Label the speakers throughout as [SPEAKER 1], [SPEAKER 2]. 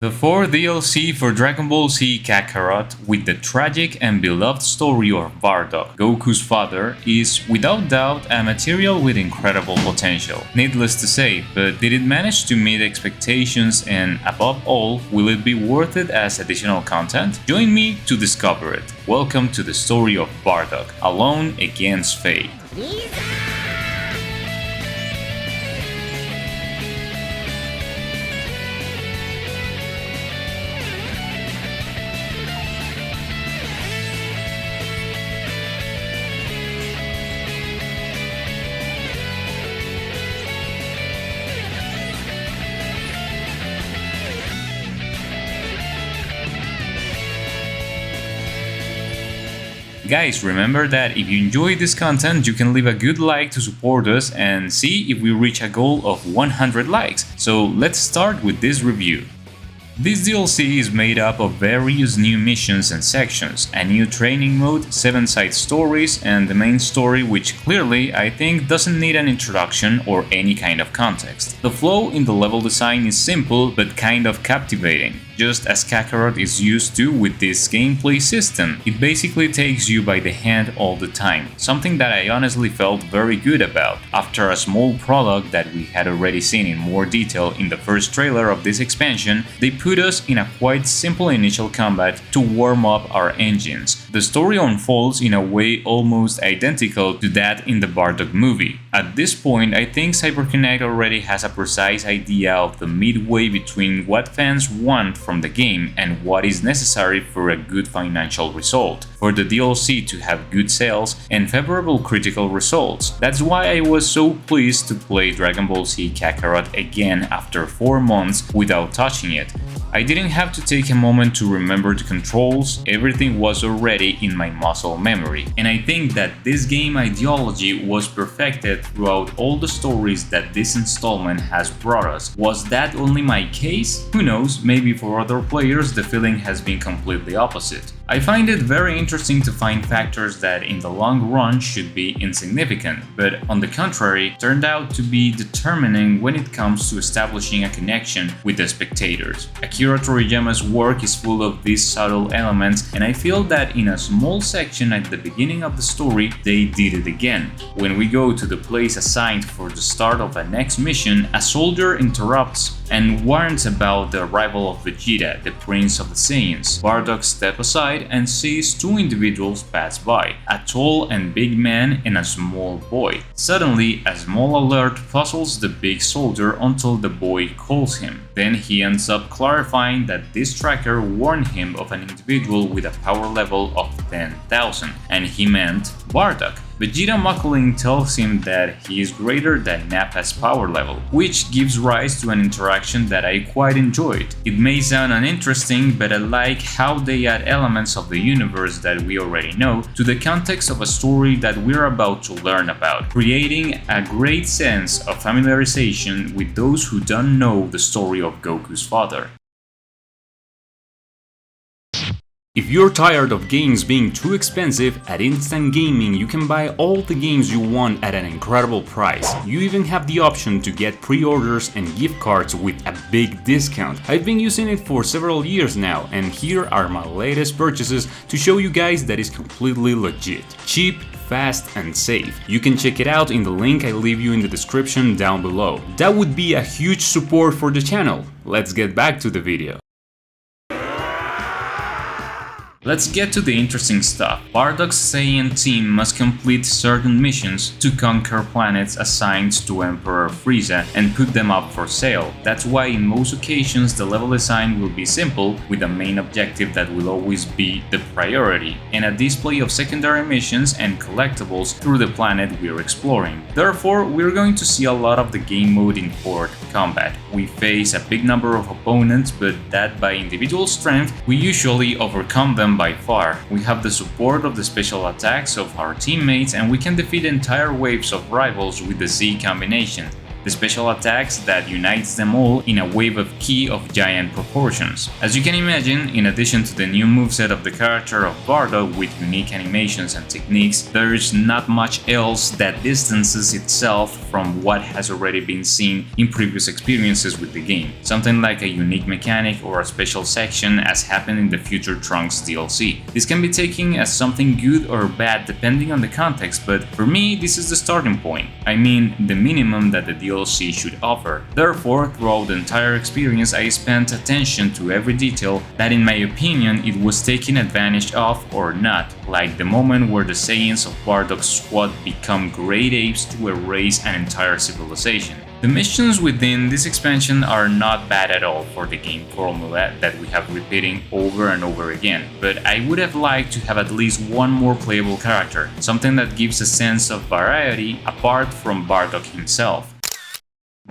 [SPEAKER 1] The fourth DLC for Dragon Ball Z Kakarot, with the tragic and beloved story of Bardock, Goku's father, is without doubt a material with incredible potential. Needless to say, but did it manage to meet expectations, and above all, will it be worth it as additional content? Join me to discover it. Welcome to the story of Bardock, alone against fate. Guys, remember that if you enjoy this content, you can leave a good like to support us and see if we reach a goal of 100 likes. So let's start with this review. This DLC is made up of various new missions and sections, a new training mode, 7 side stories, and the main story, which clearly I think doesn't need an introduction or any kind of context. The flow in the level design is simple but kind of captivating, just as Kakarot is used to with this gameplay system. It basically takes you by the hand all the time, something that I honestly felt very good about. After a small prologue that we had already seen in more detail in the first trailer of this expansion, they put us in a quite simple initial combat to warm up our engines. The story unfolds in a way almost identical to that in the Bardock movie. At this point, I think CyberConnect already has a precise idea of the midway between what fans want from the game and what is necessary for a good financial result, for the DLC to have good sales and favorable critical results. That's why I was so pleased to play Dragon Ball Z Kakarot again after 4 months without touching it. I didn't have to take a moment to remember the controls, everything was already in my muscle memory. And I think that this game ideology was perfected throughout all the stories that this installment has brought us. Was that only my case? Who knows, maybe for other players the feeling has been completely opposite. I find it very interesting to find factors that in the long run should be insignificant, but on the contrary, turned out to be determining when it comes to establishing a connection with the spectators. Akira Toriyama's work is full of these subtle elements, and I feel that in a small section at the beginning of the story, they did it again. When we go to the place assigned for the start of a next mission, a soldier interrupts and warns about the arrival of Vegeta, the Prince of the Saiyans. Bardock steps aside and sees 2 individuals pass by, a tall and big man and a small boy. Suddenly, a small alert puzzles the big soldier until the boy calls him. Then he ends up clarifying that this tracker warned him of an individual with a power level of 10,000, and he meant Bardock. Vegeta muckling tells him that he is greater than Nappa's power level, which gives rise to an interaction that I quite enjoyed. It may sound uninteresting, but I like how they add elements of the universe that we already know to the context of a story that we're about to learn about, creating a great sense of familiarization with those who don't know the story of Goku's father. If you're tired of games being too expensive, at Instant Gaming you can buy all the games you want at an incredible price. You even have the option to get pre-orders and gift cards with a big discount. I've been using it for several years now, and here are my latest purchases to show you guys that is completely legit, cheap, fast and safe. You can check it out in the link I leave you in the description down below. That would be a huge support for the channel. Let's get back to the video. Let's get to the interesting stuff. Bardock's Saiyan team must complete certain missions to conquer planets assigned to Emperor Frieza and put them up for sale. That's why in most occasions the level design will be simple, with a main objective that will always be the priority, and a display of secondary missions and collectibles through the planet we're exploring. Therefore, we're going to see a lot of the game mode in horde combat. We face a big number of opponents, but that by individual strength we usually overcome them by far. We have the support of the special attacks of our teammates, and we can defeat entire waves of rivals with the Z combination. the special attacks that unites them all in a wave of ki of giant proportions. As you can imagine, in addition to the new moveset of the character of Bardock with unique animations and techniques, there is not much else that distances itself from what has already been seen in previous experiences with the game, something like a unique mechanic or a special section as happened in the Future Trunks DLC. This can be taken as something good or bad depending on the context, but for me this is the starting point. I mean, the minimum that the DLC should offer. Therefore, throughout the entire experience I spent attention to every detail that in my opinion it was taken advantage of or not, like the moment where the Saiyans of Bardock's squad become great apes to erase an entire civilization. The missions within this expansion are not bad at all for the game formula that we have repeating over and over again, but I would have liked to have at least one more playable character, something that gives a sense of variety apart from Bardock himself.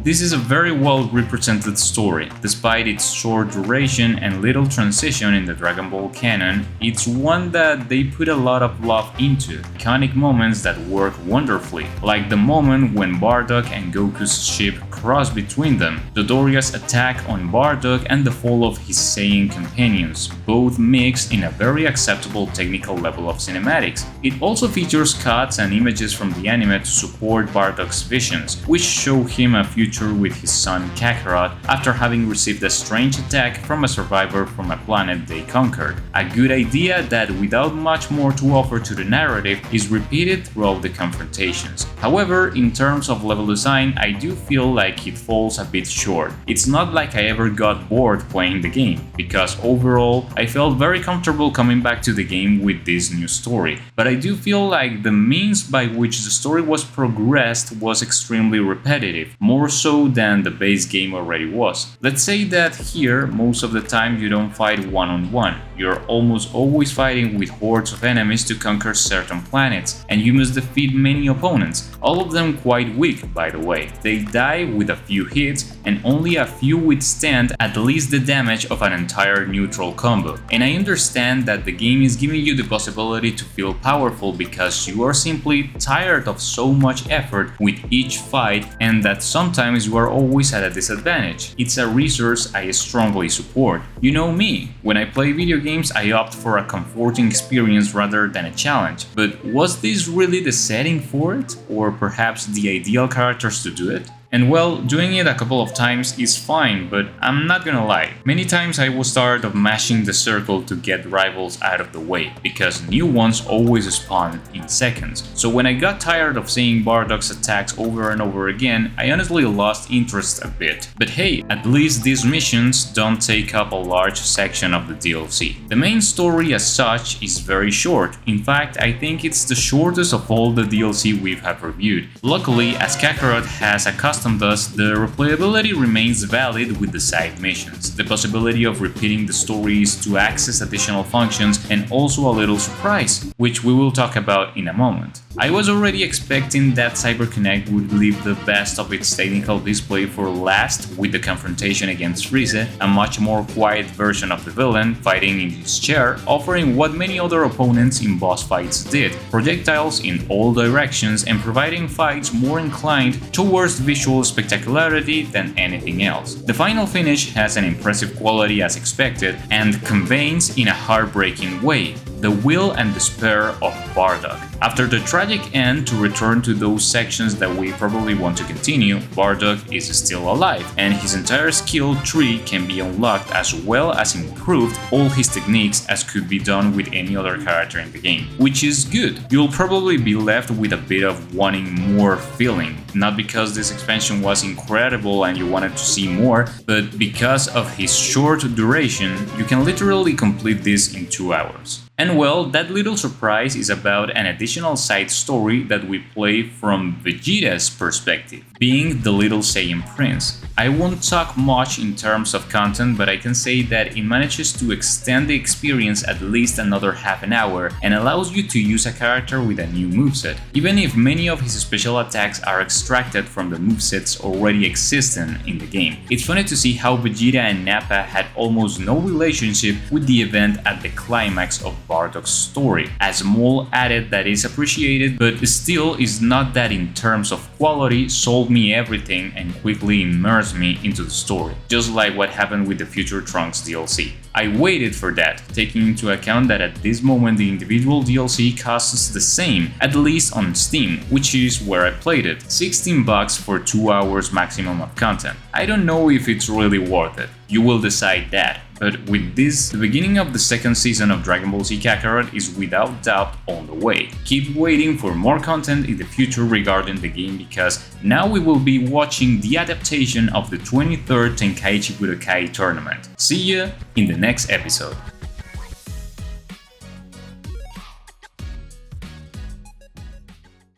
[SPEAKER 1] This is a very well represented story. Despite its short duration and little transition in the Dragon Ball canon, it's one that they put a lot of love into, iconic moments that work wonderfully, like the moment when Bardock and Goku's ship cross between them, Dodoria's attack on Bardock and the fall of his Saiyan companions, both mixed in a very acceptable technical level of cinematics. It also features cuts and images from the anime to support Bardock's visions, which show him a future with his son Kakarot after having received a strange attack from a survivor from a planet they conquered. A good idea that, without much more to offer to the narrative, is repeated throughout the confrontations. However, in terms of level design, I do feel like it falls a bit short. It's not like I ever got bored playing the game, because overall I felt very comfortable coming back to the game with this new story, but I do feel like the means by which the story was progressed was extremely repetitive, more so than the base game already was. Let's say that here, most of the time you don't fight one-on-one, you're almost always fighting with hordes of enemies to conquer certain planets, and you must defeat many opponents, all of them quite weak by the way. They die with a few hits, and only a few withstand at least the damage of an entire neutral combo. And I understand that the game is giving you the possibility to feel powerful because you are simply tired of so much effort with each fight, and that sometimes you are always at a disadvantage. It's a resource I strongly support. You know me, when I play video games I opt for a comforting experience rather than a challenge, but was this really the setting for it? Or perhaps the ideal characters to do it? And well, doing it a couple of times is fine, but I'm not gonna lie. Many times I was tired of mashing the circle to get rivals out of the way, because new ones always spawn in seconds. So when I got tired of seeing Bardock's attacks over and over again, I honestly lost interest a bit. But hey, at least these missions don't take up a large section of the DLC. The main story as such is very short. In fact, I think it's the shortest of all the DLC we have reviewed. Luckily, as Kakarot has a custom does, the replayability remains valid with the side missions. The possibility of repeating the stories to access additional functions, and also a little surprise, which we will talk about in a moment. I was already expecting that CyberConnect would leave the best of its technical display for last with the confrontation against Frieza, a much more quiet version of the villain fighting in his chair, offering what many other opponents in boss fights did, projectiles in all directions and providing fights more inclined towards visual spectacularity than anything else. The final finish has an impressive quality as expected and conveys in a heartbreaking way the will and despair of Bardock. After the tragic end, to return to those sections that we probably want to continue, Bardock is still alive, and his entire skill tree can be unlocked as well as improved all his techniques as could be done with any other character in the game, which is good. You'll probably be left with a bit of wanting more feeling, not because this expansion was incredible and you wanted to see more, but because of his short duration, you can literally complete this in 2 hours. And well, that little surprise is about an additional side story that we play from Vegeta's perspective, being the little Saiyan Prince. I won't talk much in terms of content, but I can say that it manages to extend the experience at least another half an hour and allows you to use a character with a new moveset, even if many of his special attacks are extracted from the movesets already existing in the game. It's funny to see how Vegeta and Nappa had almost no relationship with the event at the climax of Bardock's story. A small added that is appreciated, but still is not that in terms of quality sold me everything and quickly immersed me into the story, just like what happened with the Future Trunks DLC. I waited for that, taking into account that at this moment the individual DLC costs the same, at least on Steam, which is where I played it, $16 for 2 hours maximum of content. I don't know if it's really worth it, you will decide that. But with this, the beginning of the second season of Dragon Ball Z Kakarot is without doubt on the way. Keep waiting for more content in the future regarding the game, because now we will be watching the adaptation of the 23rd Tenkaichi Budokai tournament. See ya in the next episode.